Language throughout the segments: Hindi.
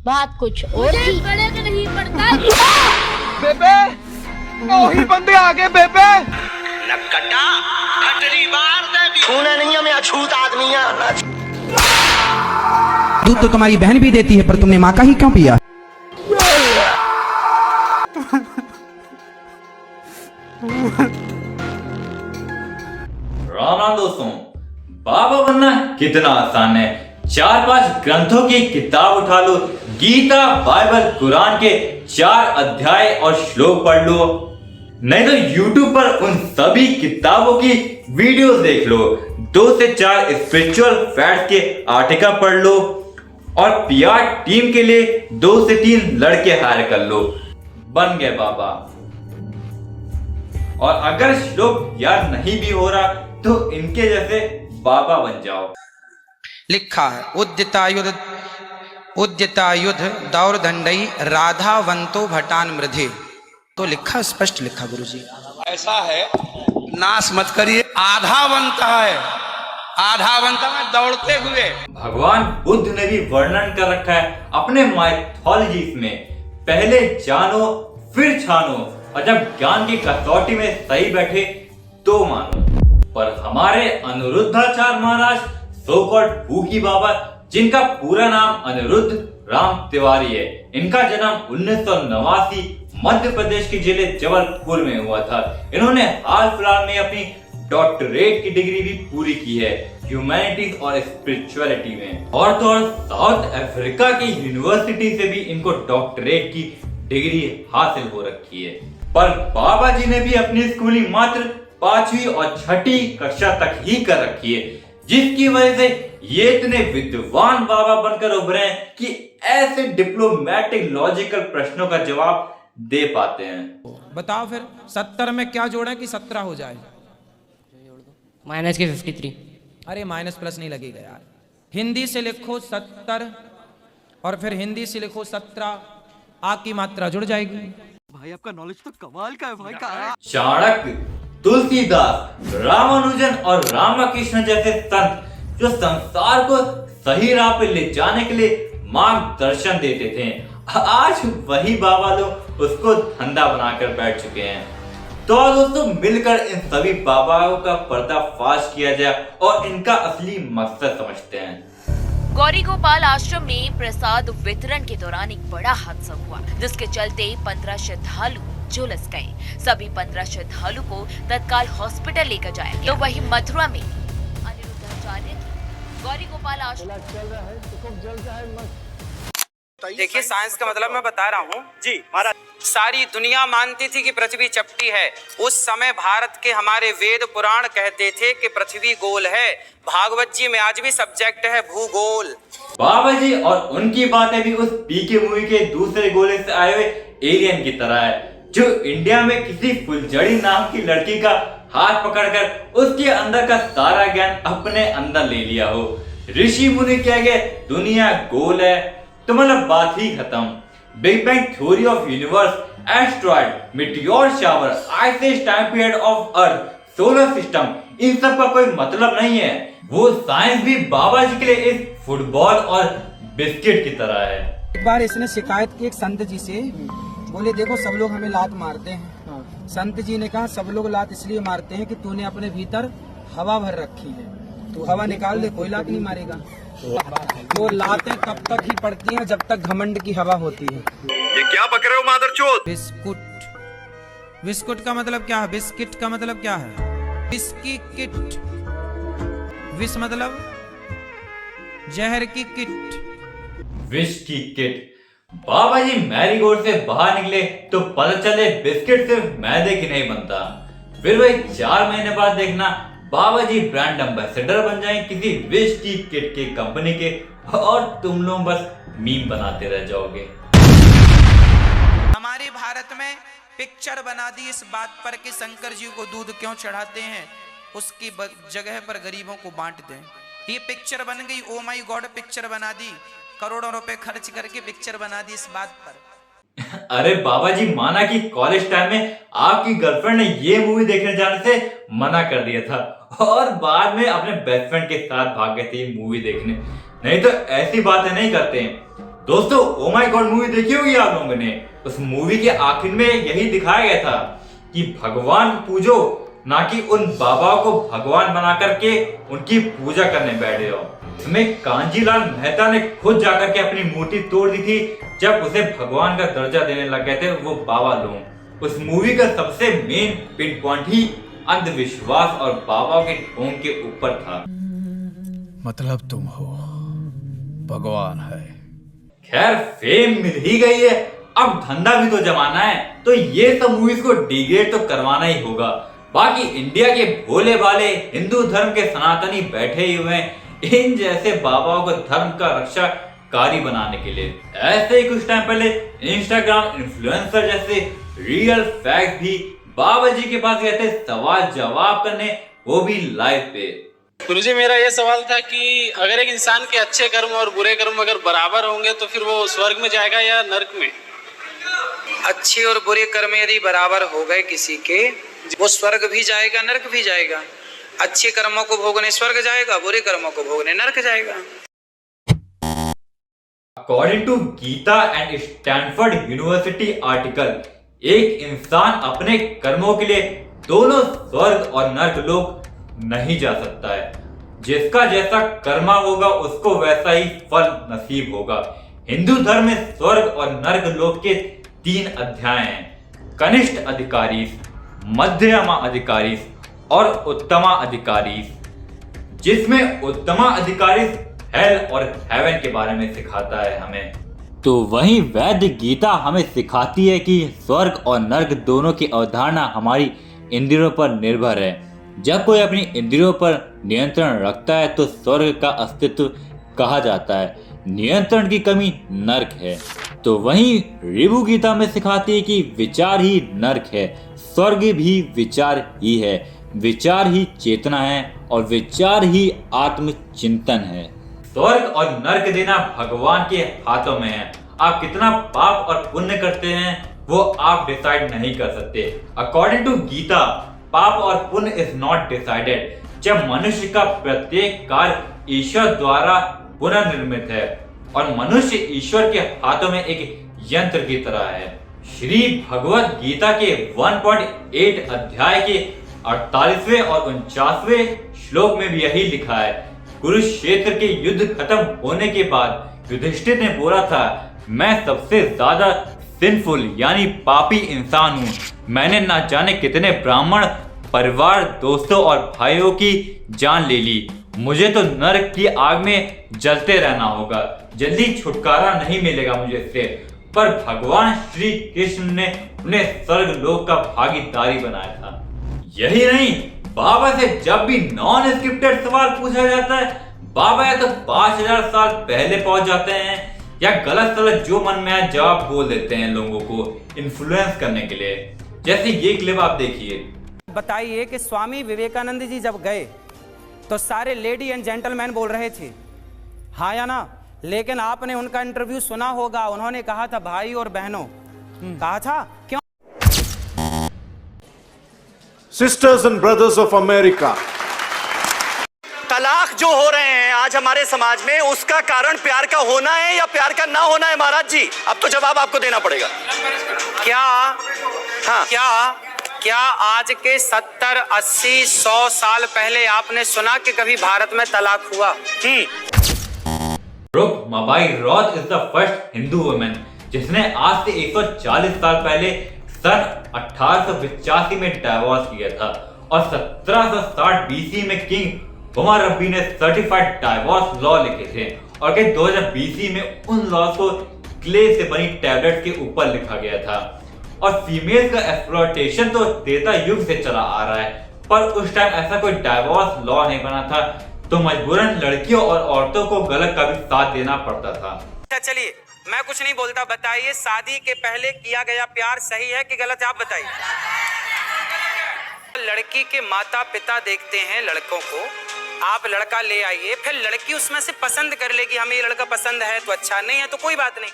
बात कुछ और थी। गले के नहीं पड़ता। बेबे वही बंदे आगे बेबे नक्कटा खटरी मार दे छूने नहीं है, मैं अछूत आदमी है। दूध तो तुम्हारी बहन भी देती है, पर तुमने माँ का ही क्यों पिया? राम राम दोस्तों, बाबा बनना कितना आसान है। 4-5 ग्रंथों की किताब उठा लो, गीता, बाइबल, कुरान के 4 अध्याय और श्लोक पढ़ लो, नहीं तो YouTube पर उन सभी किताबों की वीडियोस देख लो, 2 से 4 स्पिरिचुअल फैक्ट्स के आर्टिकल पढ़ लो और PR टीम के लिए 2 से 3 लड़के हायर कर लो, बन गए बाबा। और अगर श्लोक याद नहीं भी हो रहा तो इनके जैसे बाबा बन जाओ। लिखा है उद्यतायुध दौरदंडई राधावंतो भटान मृधे। तो लिखा, स्पष्ट लिखा गुरुजी। ऐसा है, नाश मत करिए। आधावंत है, आधावंत में दौड़ते हुए। भगवान बुद्ध ने भी वर्णन कर रखा है अपने माइथोलॉजीज में, पहले जानो फिर छानो, और जब ज्ञान की कसौटी में सही बैठे तो मानो। पर हमारे अनिरुद्धाचार्य महाराज, सो कॉल्ड भूखी बाबा, जिनका पूरा नाम अनिरुद्ध राम तिवारी है, इनका जन्म 1989 मध्य प्रदेश के जिले जबलपुर में हुआ था। इन्होंने हाल फिलहाल में अपनी डॉक्टरेट की डिग्री भी पूरी की है ह्यूमैनिटीज और स्पिरिचुअलिटी में। और तो और साउथ अफ्रीका की यूनिवर्सिटी से भी इनको डॉक्टरेट की डिग्री हासिल हो रखी है। पर बाबा जी ने भी अपनी स्कूलिंग मात्र 5वीं और 6ठी कक्षा तक ही कर रखी है, जिसकी वजह से ये इतने विद्वान बाबा बनकर उभरे हैं कि ऐसे डिप्लोमेटिक लॉजिकल प्रश्नों का जवाब दे पाते हैं। बताओ फिर 70 में क्या जोड़े कि 17 हो जाए? माइनस के 53। अरे माइनस प्लस नहीं लगेगा यार। हिंदी से लिखो 70 और फिर हिंदी से लिखो 17, आ की मात्रा जुड़ जाएगी। भाई आपका नॉलेज तो कमाल का है भाई का। चाणक्य, तुलसीदास, रामानुजन और रामकृष्ण जैसे संत जो संसार को सही राह पे ले जाने के लिए मार्गदर्शन देते थे, आज वही बाबा लोग उसको धंधा बनाकर बैठ चुके हैं। तो दोस्तों, मिलकर इन सभी बाबाओं का पर्दाफाश किया जाए और इनका असली मकसद समझते हैं। गौरी गोपाल आश्रम में प्रसाद वितरण के दौरान एक बड़ा हादसा हुआ, जिसके चलते 15 श्रद्धालु झुलस गए। सभी 15 श्रद्धालु को तत्काल हॉस्पिटल लेकर जाया गया। तो वहीं मथुरा में अनिरुद्धाचार्य की गौरी गोपाल आश्रम देखिए, साइंस का मतलब मैं बता रहा हूँ जी महाराज। सारी दुनिया मानती थी कि पृथ्वी चपटी है। उस समय भारत के हमारे वेद पुराण कहते थे कि पृथ्वी गोल है। भागवत जी में आज भी सब्जेक्ट है भूगोल। बाबा जी और उनकी बातें भी उस पीके मूवी के दूसरे गोले से आए हुए एलियन की तरह है, जो इंडिया में किसी फुलझड़ी नाम की लड़की का हाथ पकड़कर उसके अंदर का सारा ज्ञान अपने अंदर ले लिया हो। ऋषि मुनि कह गए दुनिया गोल है तो मतलब बात ही खत्म। Big bang theory of universe, asteroid, meteor shower, ice age time period of earth, solar system, इन सब का कोई मतलब नहीं है। वो साइंस भी बाबा जी के लिए एक फुटबॉल और बिस्किट की तरह है। एक बार इसने शिकायत की एक संत जी से, बोले देखो सब लोग हमें लात मारते हैं। संत जी ने कहा सब लोग लात इसलिए मारते हैं कि तूने अपने भीतर हवा भर रखी है, तू हवा निकाल दे, कोई लात नहीं मारेगा। वो लातें तब तक ही पड़ती हैं जब तक घमंड की हवा होती है। ये क्या बक रहे हो मादरचोद? बिस्कुट, बिस्कुट का मतलब क्या है? बिस्किट का मतलब क्या है? बिस्की किट, विष मतलब जहर की किट। विश की किट। बाबा जी मैरीगोल्ड से बाहर निकले तो पता चले बिस्किट सिर्फ मैदे की नहीं बनता। फिर वही 4 महीने बाद देखना बाबा जी ब्रांड एम्बेसडर बन जाएं किसी विश की किट के कंपनी के, और तुम लोग बस मीम बनाते रह जाओगे। हमारे भारत में पिक्चर बना दी इस बात पर कि शंकर जी को दूध क्यों चढ़ाते हैं, उसकी जगह पर गरीबों को बांट दें। ये पिक्चर बन गई, ओ माय गॉड पिक्चर बना दी, करोड़ों रुपए खर्च करके पिक्चर बना दी इस बात पर। अरे बाबा जी, माना कि कॉलेज टाइम में आपकी गर्लफ्रेंड ने ये मूवी देखने जाने से मना कर दिया था और बाद में अपने बेस्ट फ्रेंड के साथ भाग गए थे ये मूवी देखने, नहीं तो ऐसी बातें नहीं करते हैं। दोस्तों ओ माय गॉड मूवी देखी होगी आप लोगों ने। उस मूवी के आखिर में यही दिखाया गया था कि भगवान को पूजो, ना कि उन बाबाओं को भगवान बना करके उनकी पूजा करने बैठे हो। इसमें कांजीलाल मेहता ने खुद जाकर के अपनी मूर्ति तोड़ दी थी जब उसे भगवान का दर्जा देने लग गए थे वो बाबा लोग। उस मूवी का सबसे मेन पिन पॉइंट ही अंधविश्वास और बाबाओं के ढोंग के ऊपर था। मतलब तुम हो भगवान है। खैर फेम मिल ही गई है, अब धंधा भी तो जमाना है, तो ये सब मूवीज को डिग्रेड तो करवाना ही होगा। बाकी इंडिया के भोले भाले हिंदू धर्म के सनातनी बैठे ही हुए हैं इन जैसे बाबाओं को धर्म का रक्षाकारी बनाने के लिए। ऐसे ही कुछ टाइम पहले इंस्टाग्राम इन्फ्लुएंसर जैसे रियल फैक्ट भी बाबा जी के पास गए थे सवाल जवाब करने, वो भी लाइव पे। गुरुजी मेरा ये सवाल था कि अगर एक इंसान के अच्छे कर्म और बुरे कर्म अगर बराबर होंगे तो फिर वो स्वर्ग में जाएगा या नरक में? अच्छे और बुरे कर्म यदि बराबर हो गए किसी के, वो स्वर्ग भी जाएगा नरक भी जाएगा। अच्छे कर्मों को भोगने स्वर्ग जाएगा, बुरे कर्मों को भोगने नरक जाएगा। According to Gita and Stanford University article, एक इंसान अपने कर्मों के लिए दोनों स्वर्ग और नरक लोक नहीं जा सकता है। जिसका जैसा कर्मा होगा उसको वैसा ही फल नसीब होगा। हिंदू धर्म में स्वर्ग और नरक लोक के 3 अध्याय हैं, कनिष्ठ अधिकारी, मध्यमा अधिकारी और उत्तमा अधिकारी, जिसमें उत्तमा अधिकारी हेल और हेवन के बारे में सिखाता है हमें। तो वहीं वैद्य गीता हमें सिखाती है कि स्वर्ग और नरक दोनों की अवधारणा हमारी इंद्रियों पर निर्भर है। जब कोई अपनी इंद्रियों पर नियंत्रण रखता है तो स्वर्ग का अस्तित्व कहा जाता है, नियंत्रण की कमी नरक है। तो वहीं ऋभु गीता में सिखाती है कि विचार ही नरक है, स्वर्ग भी विचार ही है, विचार ही चेतना है और विचार ही आत्मचिंतन है। स्वर्ग और नरक देना भगवान के हाथों में है। आप कितना पाप और पुण्य करते हैं वो आप डिसाइड नहीं कर सकते। अकॉर्डिंग टू गीता, पाप और पुण्य इज नॉट डिसाइडेड। जब मनुष्य का प्रत्येक कार्य ईश्वर द्वारा पुनर्निर्मित है और मनुष्य ईश्वर के हाथों में एक यंत्र की तरह है। श्री भगवत गीता के 1.8 अध्याय के 48वें और 49वें श्लोक में भी यही लिखा है। कुरुक्षेत्र के युद्ध खत्म होने के बाद युधिष्ठिर ने बोला था, मैं सबसे ज्यादा सिंफुल यानी पापी इंसान हूँ। मैंने ना जाने कितने ब्राह्मण परिवार, दोस्तों और भाइयों की जान ले ली। मुझे तो नरक की आग में जलते रहना होगा, जल्दी छुटकारा नहीं मिलेगा मुझे इससे। पर भगवान श्री कृष्ण ने उन्हें स्वर्ग लोक का भागीदारी बनाया था। यही नहीं, बाबा से जब भी नॉन स्क्रिप्टेड सवाल पूछा जाता है, बाबा या तो 5000 साल पहले पहुंच जाते हैं या गलत सलत जो मन में आए जवाब बोल देते हैं लोगों को इन्फ्लुएंस करने के लिए। जैसे ये क्लिप आप देखिए। बताइए कि स्वामी विवेकानंद जी जब गए तो सारे लेडी एंड जेंटलमैन बोल रहे थे, हाँ या ना? लेकिन आपने उनका इंटरव्यू सुना होगा, उन्होंने कहा था भाई और बहनों, कहा था क्यों? Sisters and brothers of America, तलाक जो हो रहे हैं आज हमारे समाज में, उसका कारण प्यार का होना है या प्यार का ना होना है? महाराज जी अब तो जवाब आपको देना पड़ेगा। क्या हाँ, क्या आज के 70, 80, 100 साल पहले आपने सुना कि कभी भारत में तलाक हुआ? Rukhmabai Raut is the first Hindu women जिसने आज से 140 साल पहले सन 1885 में डाइवोर्स किया था और 1760 बीसी में किंग उमर रब्बी ने सर्टिफाइड डाइवोर्स लॉ लिखे थे और के 2000 बीसी में उन लॉज को क्ले से बनी टैबलेट के ऊपर लिखा गया था। और फीमेल का एक्सप्लॉयटेशन तो त्रेता युग से चला आ रहा है, पर उस टाइम ऐसा कोई डाइवोर्स लॉ नहीं बना था, तो मजबूरन लड़कियों और औरतों को गलत का भी साथ देना पड़ता था। चलिए मैं कुछ नहीं बोलता, बताइए शादी के पहले किया गया प्यार सही है कि गलत है? आप बताइए। लड़की के माता पिता देखते हैं लड़कों को, आप लड़का ले आइए, फिर लड़की उसमें से पसंद कर लेगी, हमें ये लड़का पसंद है तो अच्छा, नहीं है तो कोई बात नहीं।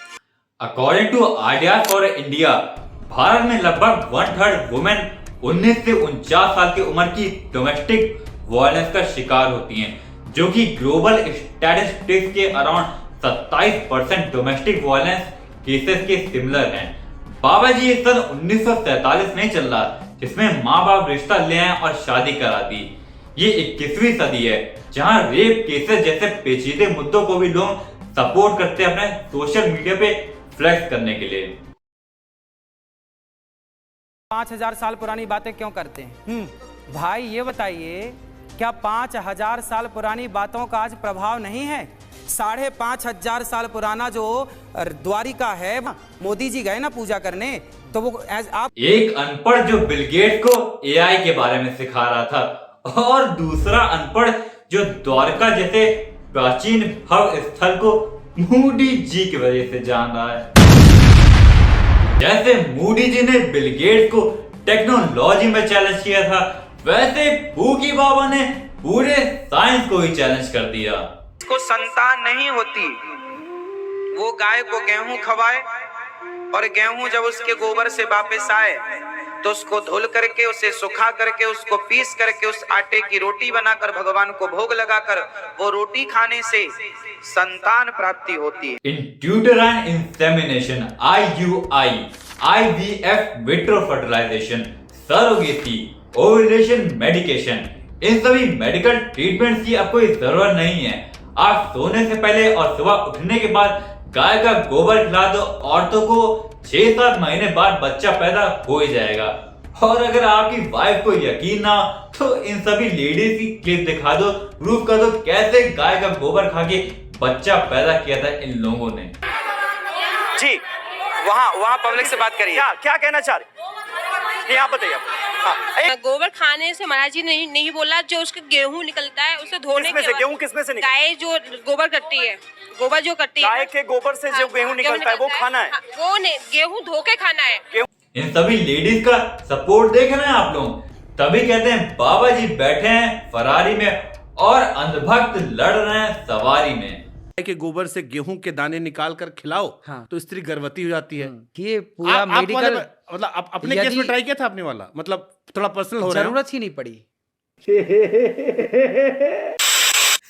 According to ideas for India, Bharat में लगभग 1/3 वुमेन 19 से 49 साल की उम्र की डोमेस्टिक वायलेंस का शिकार होती हैं, जो कि ग्लोबल स्टैटिस्टिक्स के अराउंड 27% डोमेस्टिक वायलेंस केसेस के सिमिलर हैं। बाबा जी ये सन 1947 नहीं चल रहा जिसमें माँ बाप रिश्ता ले आए और शादी करा दी। ये 21वीं सदी है जहाँ रेप केसेस जैसे पेचीदे मुद्दों को भी लोग सपोर्ट करते हैं अपने सोशल मीडिया पे फ्लैक्स करने के लिए। 5000 साल पुरानी बातें क्यों करते हैं? भाई ये बताइए, क्या 5000 साल पुरानी बातों का आज प्रभाव नहीं है? 5500 साल पुराना जो द्वारिका है, मोदी जी गए ना पूजा करने, तो वो आप एक अनपढ़ जो बिल गेट्स को एआई के बारे में सिखा रहा था और दूसरा अनपढ़ जो द्वारका जैसे प्राचीन भव्य स्थल को मूडी जी की वजह से जान रहा है। जैसे मूडी जी ने बिल गेट्स को टेक्नोलॉजी में चैलेंज किया था, वैसे भूकी बाबा ने पूरे साइंस को ही चैलेंज कर दिया। को संतान नहीं होती, वो गाय को गेहूं खवाए और गेहूं जब उसके गोबर से वापस आए तो उसको धुल करके, उसे सुखा करके, उसको पीस करके उस आटे की रोटी बनाकर भगवान को भोग लगाकर वो रोटी खाने से संतान प्राप्ति होती है। Intrauterine insemination IUI, IVF, vitro fertilization, surrogacy, ovulation medication, इन सभी मेडिकल ट्रीटमेंट्स की अब कोई जरूरत नहीं है। आप सोने से पहले और सुबह उठने के बाद गाय का गोबर खिला दो, औरतों को 6-7 महीने बाद बच्चा पैदा हो ही जाएगा। और अगर आपकी वाइफ को यकीन ना तो इन सभी लेडीज की क्लिप दिखा दो, प्रूफ कर दो कैसे गाय का गोबर खा के बच्चा पैदा किया था इन लोगों ने। जी वहाँ पब्लिक से बात करिए। क्या कहना चाह रहे? आप बताइए। गोबर खाने से महाराज जी नहीं बोला, जो उसके गेहूं निकलता है उसे धोने के बाद गेहूं किसमें से निकलता है? गाय जो गोबर करती है, गोबर जो करती है, गाय के गोबर से जो गेहूं निकलता है वो खाना है। वो गेहूं धो के खाना है। इन सभी लेडीज का सपोर्ट देख रहे हैं आप लोग, तभी कहते हैं बाबा जी बैठे हैं फरारी में और अंधभक्त लड़ रहे हैं सवारी में। के गोबर से गेहूं के दाने निकाल कर खिलाओ तो स्त्री गर्भवती हो जाती है। ये पूरा मेडिकल, मतलब अपने केस में ट्राई किया था आपने वाला, मतलब थोड़ा पर्सनल हो रहा है। जरूरत ही नहीं पड़ी।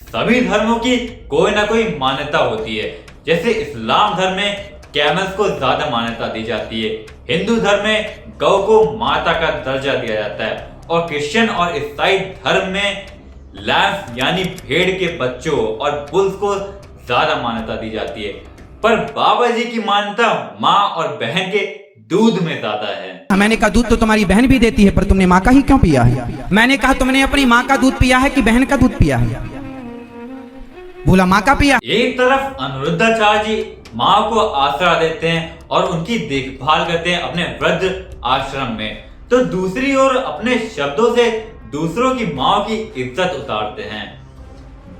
सभी धर्मों की कोई ना कोई मान्यता होती है। जैसे इस्लाम धर्म में कैमल्स को ज्यादा मान्यता दी जाती है, हिंदू धर्म में गौ को माता का दर्जा दिया जाता है और क्रिश्चियन और ईसाई धर्म में लैम्स यानी भेड़ के बच्चों और बुल्स को ज्यादा मान्यता दी जाती है। पर बाबा जी की मान्यता माँ और बहन के दूध में ज्यादा है। मैंने कहा दूध तो तुम्हारी बहन भी देती है, पर तुमने माँ का ही क्यों पिया है? मैंने कहा तुमने अपनी माँ का दूध पिया है कि बहन का दूध पिया है? बोला माँ का पिया। एक तरफ अनिरुद्धाचार्य जी माँ को आसरा देते हैं और उनकी देखभाल करते हैं अपने वृद्ध आश्रम में, तो दूसरी ओर अपने शब्दों से दूसरों की माँ की इज्जत उतारते हैं।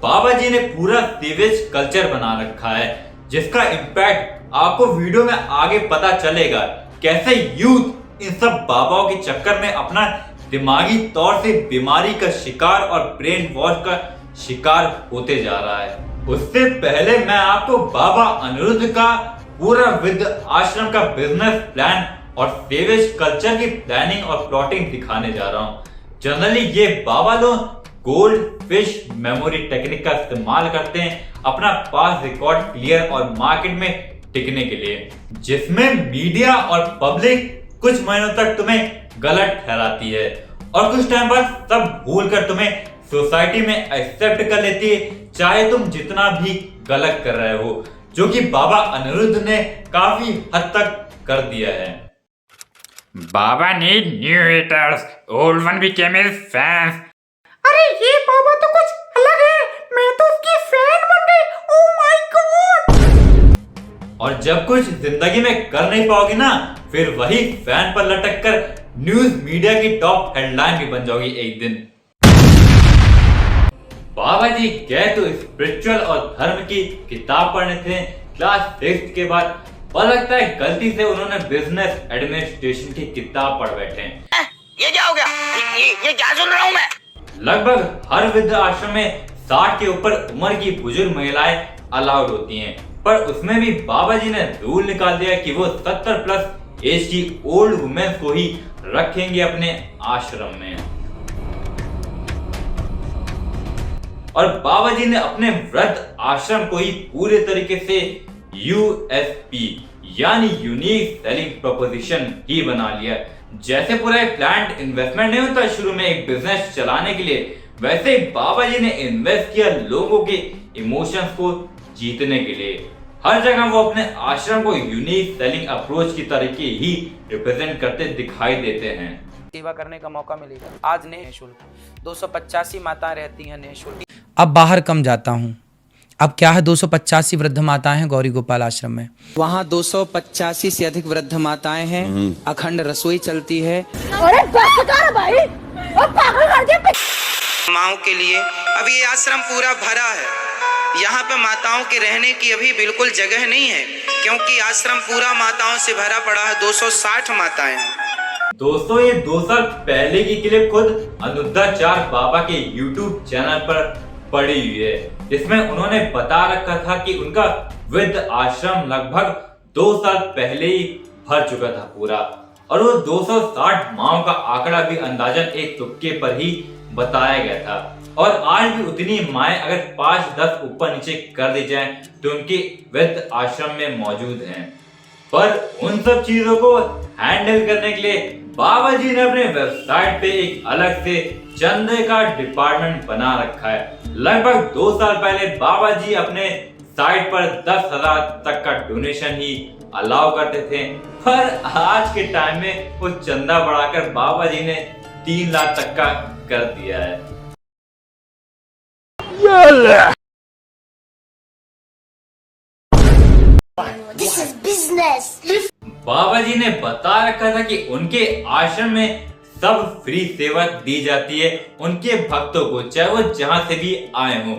बाबा जी ने पूरा सीवेज कल्चर बना रखा है जिसका इम्पैक्ट आपको वीडियो में आगे पता चलेगा। कैसे यूथ इन सब बाबाओं के चक्कर में अपना दिमागी तौर से बीमारी का शिकार और ब्रेन वॉश का शिकार होते जा रहा है। उससे पहले मैं आपको बाबा अनिरुद्ध का पूरा वृद्ध आश्रम का बिजनेस प्लान और सीवेज कल्चर की प्लानिंग और प्लॉटिंग दिखाने जा रहा हूँ। जनरली ये बाबा लोग गोल्ड फिश मेमोरी टेक्निक का इस्तेमाल करते हैं अपना पास रिकॉर्ड क्लियर और मार्केट में टिकने के लिए, जिसमें मीडिया और पब्लिक कुछ महीनों तक तुम्हें गलत ठहराती है और कुछ टाइम बाद सब भूलकर तुम्हें सोसाइटी में एक्सेप्ट कर लेती है, चाहे तुम जितना भी गलत कर रहे हो, जो कि बाबा अनिरुद्ध ने काफी हद तक कर दिया है। बाबा need new haters, old one became his fans. अरे ये बाबा तो कुछ अलग है, मैं तो उसकी फैन बन गई। Oh my God. और जब कुछ जिंदगी में कर नहीं पाओगे ना, फिर वही फैन पर लटक कर न्यूज मीडिया की टॉप हेडलाइन भी बन जाओगी एक दिन। बाबा जी गए तो स्पिरिचुअल और धर्म की किताब पढ़ने थे क्लास 6 के बाद, और लगता है गलती से उन्होंने बिजनेस एडमिनिस्ट्रेशन की किताब पढ़ बैठे। ये क्या हो गया? ये क्या सुन रहा हूँ मैं? लगभग हर वृद्ध आश्रम में 60 के ऊपर उम्र की बुजुर्ग महिलाएं अलाउड होती हैं, पर उसमें भी बाबा जी ने रूल निकाल दिया कि वो 70 प्लस एज की ओल्ड वुमेन को ही रखेंगे अपने आश्रम में। और बाबा जी ने अपने वृद्ध आश्रम को ही पूरे तरीके से यूएसपी यानी यूनिक सेलिंग प्रोपोजिशन ही बना लिया। जैसे पूरा एक प्लान्ड इन्वेस्टमेंट नहीं होता शुरू में एक बिजनेस चलाने के लिए, वैसे बाबा जी ने इन्वेस्ट किया लोगों के इमोशंस को जीतने के लिए। हर जगह वो अपने आश्रम को यूनिक सेलिंग अप्रोच की तरीके ही रिप्रेजेंट करते दिखाई देते हैं। सेवा करने का मौका मिलेगा। आज निःशुल्क 285 माताएं रहती हैं निःशुल्क। अब बाहर कम जाता हूँ। अब क्या है, 285 वृद्ध माताएं हैं गौरी गोपाल आश्रम में। वहाँ 285 से अधिक वृद्ध माताएं हैं। अखंड रसोई चलती है। अरे बस कर भाई, और पागल कर दिया। माओं के लिए अभी ये आश्रम पूरा भरा है। यहाँ पे माताओं के रहने की अभी बिल्कुल जगह नहीं है, क्योंकि आश्रम पूरा माताओं से भरा पड़ा है। 260 माताएं हैं। दोस्तों, ये 2 साल पहले की क्लिप खुद अनुद्धाचार्य बाबा के YouTube चैनल पर पड़ी हुई है, जिसमें उन्होंने बता रखा था कि उनका वृद्ध आश्रम लगभग 2 साल पहले ही भर चुका था पूरा, और वो 260 माओं का आंकड़ा भी अंदाजन एक तुक्के पर ही बताया गया था। और आज भी उतनी माएं अगर 5-10 ऊपर नीचे कर दी जाएं तो उनके वृद्ध आश्रम में मौजूद हैं। पर उन सब चीजों को हैंडल करने के लिए बाबा जी ने अपने वेबसाइट पे एक अलग से चंदे का डिपार्टमेंट बना रखा है। लगभग 2 साल पहले बाबा जी अपने साइट पर 10,000 तक का डोनेशन ही अलाउ करते थे, पर आज के टाइम में वो चंदा बढ़ाकर बाबा जी ने 3 लाख तक का कर दिया है। This is business. बाबा जी ने बता रखा था कि उनके आश्रम में सब फ्री सेवा दी जाती है उनके भक्तों को, चाहे वो जहां से भी आए हों।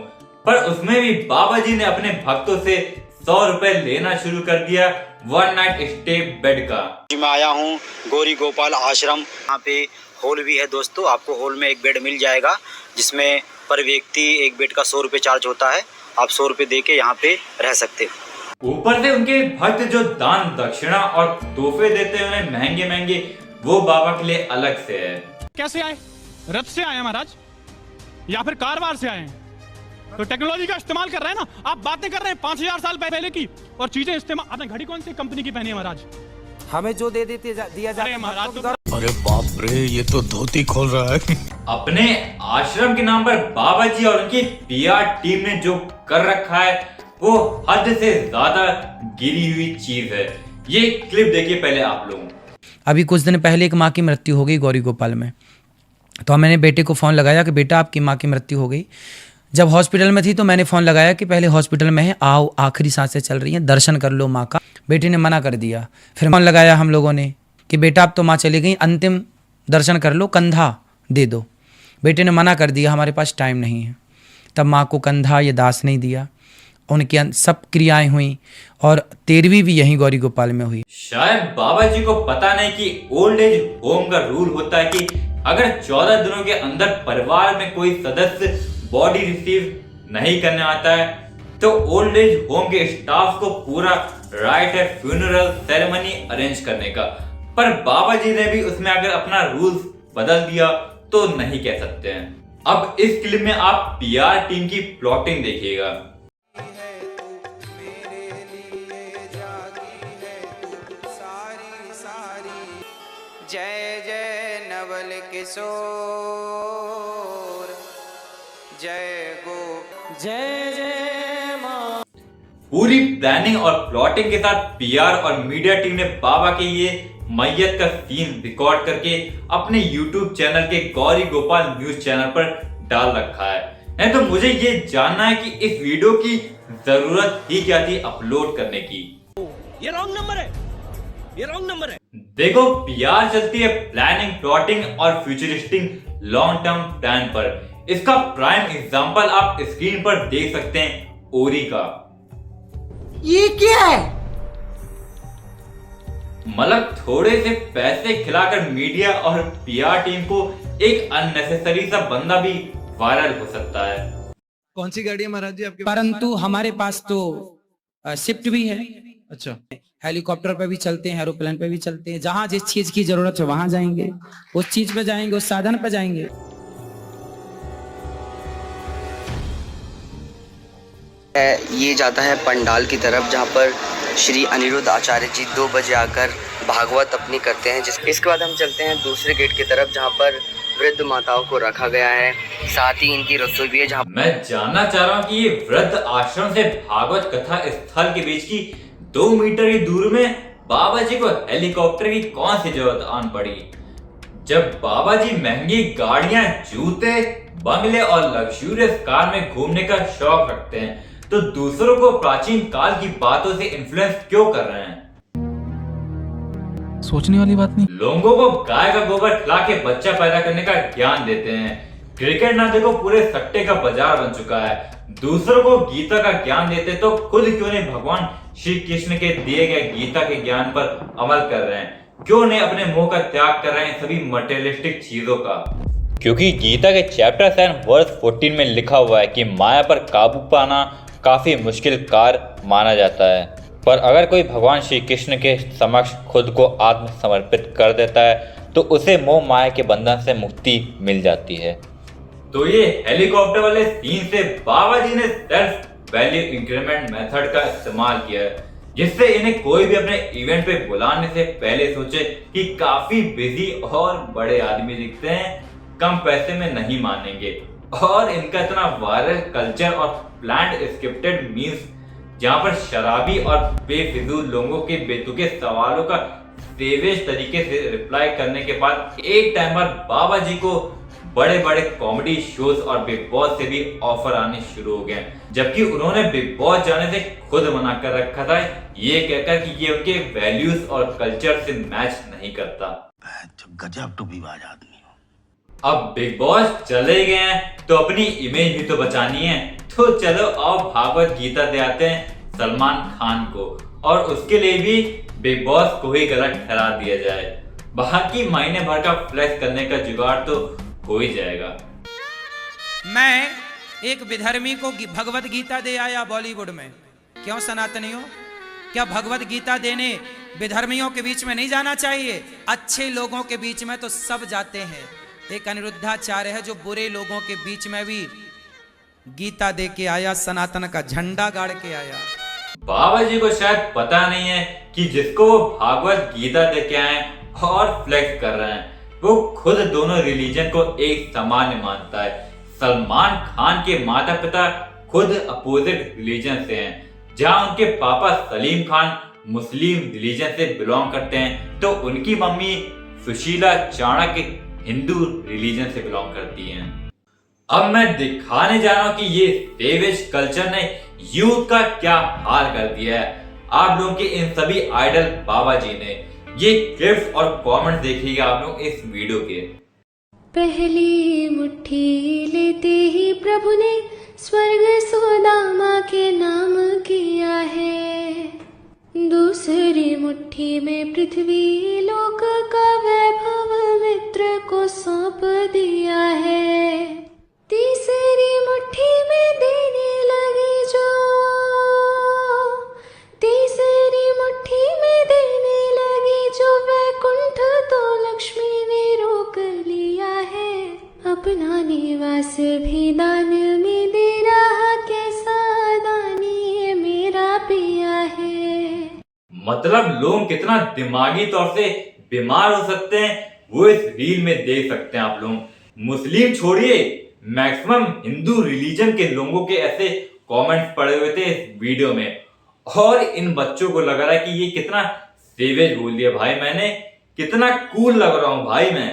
पर उसमें भी बाबा जी ने अपने भक्तों से 100 रुपए लेना शुरू कर दिया 1 नाइट स्टे बेड का। मैं आया हूँ गौरी गोपाल आश्रम। यहाँ पे हॉल भी है दोस्तों। आपको हॉल में एक बेड मिल जाएगा, जिसमें पर व्यक्ति एक बेड का 100 रुपए चार्ज होता है। आप 100 रुपए दे के यहाँ पे रह सकते हो। ऊपर से उनके भक्त जो दान दक्षिणा और तोहफे देते हैं उन्हें महंगे महंगे, वो बाबा के लिए अलग से है। कैसे आए? रथ से आए महाराज, या फिर कारवार से आए हैं? तो टेक्नोलॉजी का इस्तेमाल कर रहे हैं ना। आप बातें कर रहे हैं 5000 साल पहले की, और चीजें इस्तेमाल। आपने घड़ी कौन सी कंपनी की पहनी है महाराज? हमें जो दे देते दिया जाता है महाराज। अरे बाप रे, ये तो धोती खोल रहा है। अपने आश्रम के नाम पर बाबा जी और उनकी PR टीम ने जो कर रखा है वो हद से ज्यादा गिरी हुई चीज है। ये क्लिप देखिए पहले आप लोग। अभी कुछ दिन पहले एक माँ की मृत्यु हो गई गौरी गोपाल में, तो मैंने बेटे को फ़ोन लगाया कि बेटा आपकी माँ की मृत्यु हो गई। जब हॉस्पिटल में थी तो मैंने फ़ोन लगाया कि पहले हॉस्पिटल में है, आओ आखिरी सांसें चल रही हैं, दर्शन कर लो माँ का। बेटे ने मना कर दिया। फिर फ़ोन लगाया हम लोगों ने कि बेटा अब तो माँ चली गई, अंतिम दर्शन कर लो, कंधा दे दो। बेटे ने मना कर दिया, हमारे पास टाइम नहीं है। तब माँ को कंधा ये दास नहीं दिया। उनकी सब क्रियाएं हुई और 13वीं भी यहीं गौरी गोपाल में हुई। शायद बाबा जी को पता नहीं कि ओल्ड एज होम का रूल होता है कि अगर 14 दिनों के अंदर परिवार में कोई सदस्य बॉडी रिसीव नहीं करने आता है तो ओल्ड एज होम के स्टाफ को पूरा राइट है फ्यूनरल सेरेमनी अरेंज करने का। पर बाबा जी ने भी उसमें अगर अपना रूल्स बदल दिया तो नहीं कह सकते हैं। अब इस क्लिप में आप PR टीम की प्लॉटिंग देखिएगा। जय जय नवल किशोर, जय गो, जय जय मां। पूरी प्लानिंग और प्लॉटिंग के साथ PR और मीडिया टीम ने बाबा के ये मैयत का सीन रिकॉर्ड करके अपने YouTube चैनल के गौरी गोपाल न्यूज चैनल पर डाल रखा है। नहीं तो मुझे ये जानना है कि इस वीडियो की जरूरत ही क्या थी अपलोड करने की। ये रॉन्ग नंबर है, ये रॉन्ग नंबर है। देखो, PR चलती है प्लानिंग, प्लॉटिंग और फ्यूचरिस्टिक लॉन्ग टर्म प्लान पर। इसका प्राइम एग्जांपल आप स्क्रीन पर देख सकते हैं, ओरी का। ये क्या है? मतलब थोड़े से पैसे खिलाकर मीडिया और PR टीम को एक अननेसेसरी सा बंदा भी वायरल हो सकता है। कौन सी गाड़ी है महाराज जी आपके? परंतु हमारे पास तो शिफ्ट भी है। अच्छा, हेलीकॉप्टर पे भी चलते हैं, एरोप्लेन पे भी चलते हैं। जहां जिस चीज की जरूरत है वहां जाएंगे, उस चीज पे जाएंगे, उस साधन पे जाएंगे। ये जाता है पंडाल की तरफ, जहाँ पर श्री अनिरुद्ध आचार्य जी 2 बजे आकर भागवत अपनी करते हैं। इसके बाद हम चलते हैं दूसरे गेट की तरफ, जहाँ पर वृद्ध माताओं को रखा गया है, साथ ही इनकी रसोई भी है। जहाँ मैं जानना चाह रहा हूँ कि ये वृद्ध आश्रम से भागवत कथा स्थल के बीच की 2 मीटर की दूर में बाबा जी को हेलीकॉप्टर की कौन सी जरूरत आन पड़ी, जब बाबा जी महंगी गाड़ियां, जूते, बंगले और लग्जूरियस कार में घूमने का शौक रखते हैं, तो दूसरों को प्राचीन काल की बातों से इन्फ्लुएंस क्यों कर रहे हैं? सोचने वाली बात नहीं। लोगों को गाय का गोबर खिला के बच्चा पैदा करने का ज्ञान देते हैं। क्रिकेट ना देखो पूरे सट्टे का बाजार बन चुका है। दूसरों को गीता का ज्ञान देते तो खुद क्यों नहीं भगवान श्री कृष्ण के दिए गए गीता के ज्ञान पर अमल कर रहे हैं? क्यों नहीं अपने मोह का त्याग कर रहे हैं सभी मटेरियलिस्टिक चीजों का? क्योंकि गीता के चैप्टर 7 वर्स 14 में लिखा हुआ है कि माया पर काबू पाना काफी मुश्किल कार्य माना जाता है, पर अगर कोई भगवान श्री कृष्ण के समक्ष खुद को आत्मसमर्पित कर देता है तो उसे मोह माया के बंधन से मुक्ति मिल जाती है। तो ये हेलीकॉप्टर वाले सीन से बाबा जी ने सेल्फ वैल्यू इंक्रीमेंट मेथड का इस्तेमाल किया है, जिससे इन्हें कोई भी अपने इवेंट पे बुलाने से पहले सोचे कि काफी बिजी और बड़े आदमी दिखते हैं, कम पैसे में नहीं मानेंगे। और इनका इतना वायरल कल्चर और प्लान्ड स्क्रिप्टेड मीम्स, जहां पर शराबी और बेफिजूल लोगों के बेतुके सवालों का सेवेज तरीके से रिप्लाई करने के बाद एक टाइम पर बाबा जी को बड़े बड़े कॉमेडी शोज और बिग बॉस से भी ऑफर आने शुरू हो गए, जबकि उन्होंने बिग बॉस जाने से खुद मना कर रखा था, ये कहकर कि ये उनके वैल्यूज और कल्चर से मैच नहीं करता। गजब टूबीबाज आदमी। अब बिग बॉस चले गए हैं तो अपनी इमेज भी तो बचानी है, तो चलो आओ भागवत गीता दे आते हैं सलमान खान को, और उसके लिए भी बिग बॉस को ही गलत ठहरा दिया जाए। बाकी महीने भर का फ्लेक्स करने का जुगाड़ तो हो ही जाएगा। मैं एक विधर्मी को भगवत गीता दे आया बॉलीवुड में। क्यों सनातनियों, क्या भगवत गीता देने विधर्मियों के बीच में नहीं जाना चाहिए? अच्छे लोगों के बीच में तो सब जाते हैं। एक अनिरुद्धाचार्य है जो बुरे लोगों के बीच में भी गीता दे के आया, सनातन का झंडा गाड़ के आया। बाबा जी को शायद पता नहीं है कि जिसको वो भागवत गीता दे के आए और फ्लेक्स कर रहे हैं, वो खुद दोनों रिलीजन को एक समान मानता है। सलमान खान के माता पिता खुद अपोजिट रिलीजन से हैं, जहां उनके पापा सलीम खान मुस्लिम रिलीजन से बिलोंग करते हैं, तो उनकी मम्मी सुशीला चाणक्य हिंदू रिलीजन से बिलोंग करती हैं। अब मैं दिखाने जा रहा हूं कि ये सेवेज कल्चर ने यूथ का क्या हाल कर दिया है आप लोगों के इन सभी आइडल बाबा जी ने। ये क्लिप्स और कमेंट देखिएगा आप लोग इस वीडियो के। पहली मुट्ठी लेते ही प्रभु ने स्वर्ग सुदामा के नाम किया है, दूसरी मुट्ठी में पृथ्वी लोक का वैभव मित्र को सौंप दिया है, तीसरी मुट्ठी में देने लगी जो, तीसरी मुट्ठी में देने लगी जो वैकुंठ, तो लक्ष्मी ने रोक लिया है, अपना निवास भी दान में दे रहा, कैसा दानी मेरा पिया है। मतलब लोग कितना दिमागी तौर से बीमार हो सकते हैं वो इस रील में देख सकते हैं आप लोग। मुस्लिम छोड़िए, मैक्सिमम हिंदू रिलीजन के लोगों के ऐसे कमेंट्स पड़े हुए थे इस वीडियो में, और इन बच्चों को लग रहा है कि ये कितना सेवेज बोल दिया भाई मैंने, कितना कूल लग रहा हूं भाई मैं।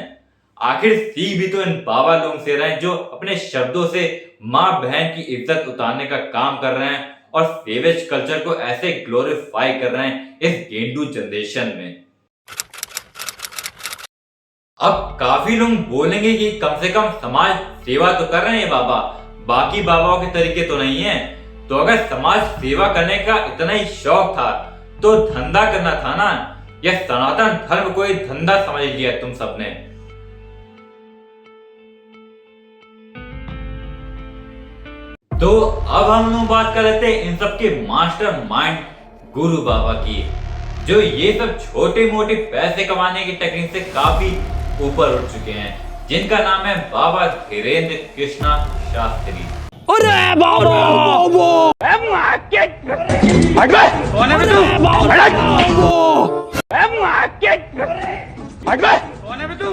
आखिर सीख भी तो इन बाबा लोग से रहे हैं जो अपने शब्दों से माँ बहन की इज्जत उतारने का काम कर रहे हैं और सेवेज कल्चर को ऐसे ग्लोरीफाई कर रहे हैं इस गेंडू जनरेशन में। अब काफी लोग बोलेंगे कि कम से कम समाज सेवा तो कर रहे हैं बाबा, बाकी बाबाओं के तरीके तो नहीं है। तो अगर समाज सेवा करने का इतना ही शौक था तो धंधा करना था ना, या सनातन धर्म को एक धंधा समझ लिया तुम सबने। तो अब हम लोग बात कर लेते हैं इन सबके मास्टर माइंड गुरु बाबा की, जो ये सब छोटे मोटे पैसे कमाने की टेक्निक से काफी ऊपर उठ चुके हैं, जिनका नाम है बाबा धीरेन्द्र कृष्णा शास्त्री। अरे बाबा कौन है बे तू? कौन है बे तू?